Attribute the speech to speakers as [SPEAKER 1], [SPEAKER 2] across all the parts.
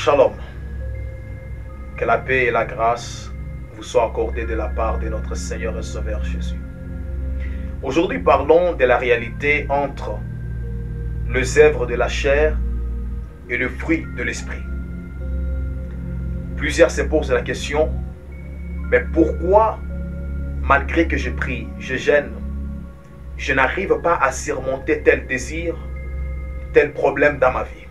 [SPEAKER 1] Shalom. Que la paix et la grâce vous soient accordées de la part de notre Seigneur et Sauveur Jésus. Aujourd'hui, parlons de la réalité entre les œuvres de la chair et le fruit de l'esprit. Plusieurs se posent la question, mais pourquoi, malgré que je prie, je gêne, je n'arrive pas à surmonter tel désir, tel problème dans ma vie?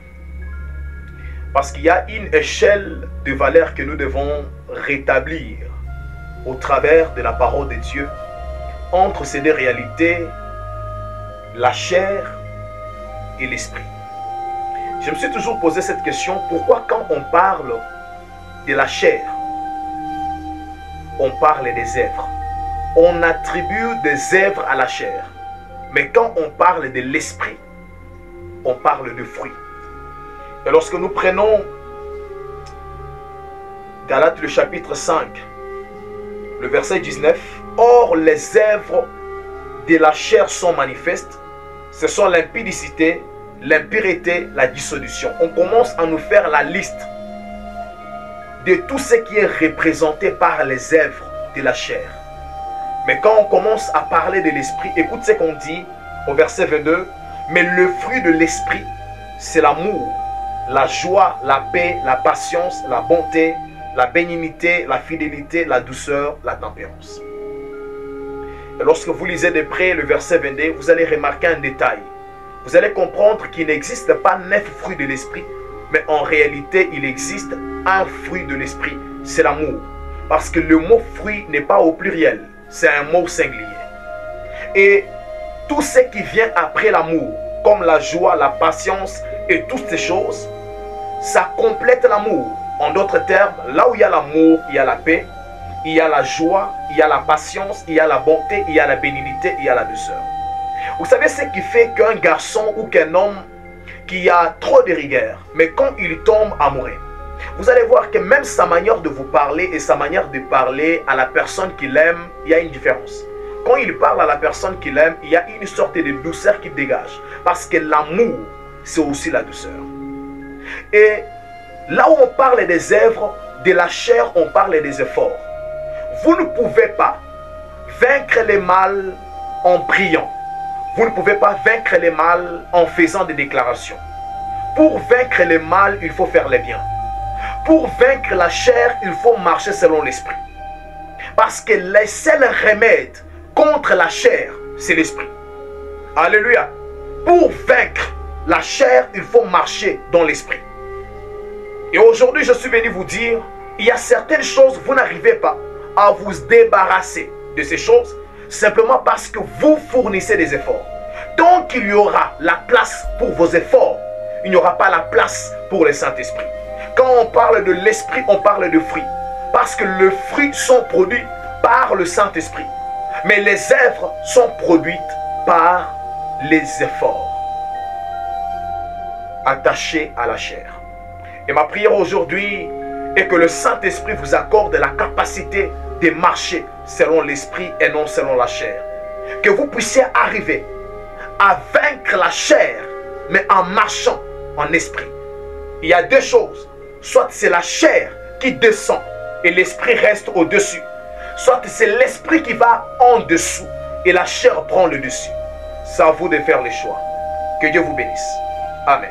[SPEAKER 1] Parce qu'il y a une échelle de valeurs que nous devons rétablir au travers de la parole de Dieu entre ces deux réalités, la chair et l'esprit. Je me suis toujours posé cette question, pourquoi quand on parle de la chair, on parle des œuvres? On attribue des œuvres à la chair. Mais quand on parle de l'esprit, on parle de fruits. Et lorsque nous prenons Galates le chapitre 5, le verset 19, « Or les œuvres de la chair sont manifestes, ce sont l'impudicité, l'impureté, la dissolution. » On commence à nous faire la liste de tout ce qui est représenté par les œuvres de la chair. Mais quand on commence à parler de l'esprit, écoute ce qu'on dit au verset 22, « Mais le fruit de l'esprit, c'est l'amour, la joie, la paix, la patience, la bonté, la bénignité, la fidélité, la douceur, la tempérance. » Et lorsque vous lisez de près le verset 22, vous allez remarquer un détail. Vous allez comprendre qu'il n'existe pas 9 fruits de l'esprit, mais en réalité, il existe un fruit de l'esprit, c'est l'amour. Parce que le mot fruit n'est pas au pluriel, c'est un mot singulier. Et tout ce qui vient après l'amour, comme la joie, la patience et toutes ces choses, ça complète l'amour. En d'autres termes, là où il y a l'amour, il y a la paix, il y a la joie, il y a la patience, il y a la bonté, il y a la bénignité, il y a la douceur. Vous savez ce qui fait qu'un garçon ou qu'un homme qui a trop de rigueur, mais quand il tombe amoureux, vous allez voir que même sa manière de vous parler et sa manière de parler à la personne qu'il aime, il y a une différence. Quand il parle à la personne qu'il aime, il y a une sorte de douceur qui dégage. Parce que l'amour, c'est aussi la douceur. Et là où on parle des œuvres de la chair, on parle des efforts. Vous ne pouvez pas vaincre le mal en priant. Vous ne pouvez pas vaincre le mal en faisant des déclarations. Pour vaincre le mal, il faut faire le bien. Pour vaincre la chair, il faut marcher selon l'esprit. Parce que le seul remède contre la chair, c'est l'esprit. Alléluia. Pour vaincre la chair, il faut marcher dans l'esprit. Et aujourd'hui, je suis venu vous dire, il y a certaines choses, vous n'arrivez pas à vous débarrasser de ces choses, simplement parce que vous fournissez des efforts. Tant qu'il y aura la place pour vos efforts, il n'y aura pas la place pour le Saint-Esprit. Quand on parle de l'esprit, on parle de fruits. Parce que les fruits sont produits par le Saint-Esprit. Mais les œuvres sont produites par les efforts attachés à la chair. Et ma prière aujourd'hui est que le Saint-Esprit vous accorde la capacité de marcher selon l'esprit et non selon la chair. Que vous puissiez arriver à vaincre la chair, mais en marchant en esprit. Il y a deux choses. Soit c'est la chair qui descend et l'esprit reste au-dessus. Soit c'est l'esprit qui va en dessous et la chair prend le dessus. C'est à vous de faire les choix. Que Dieu vous bénisse. Amen.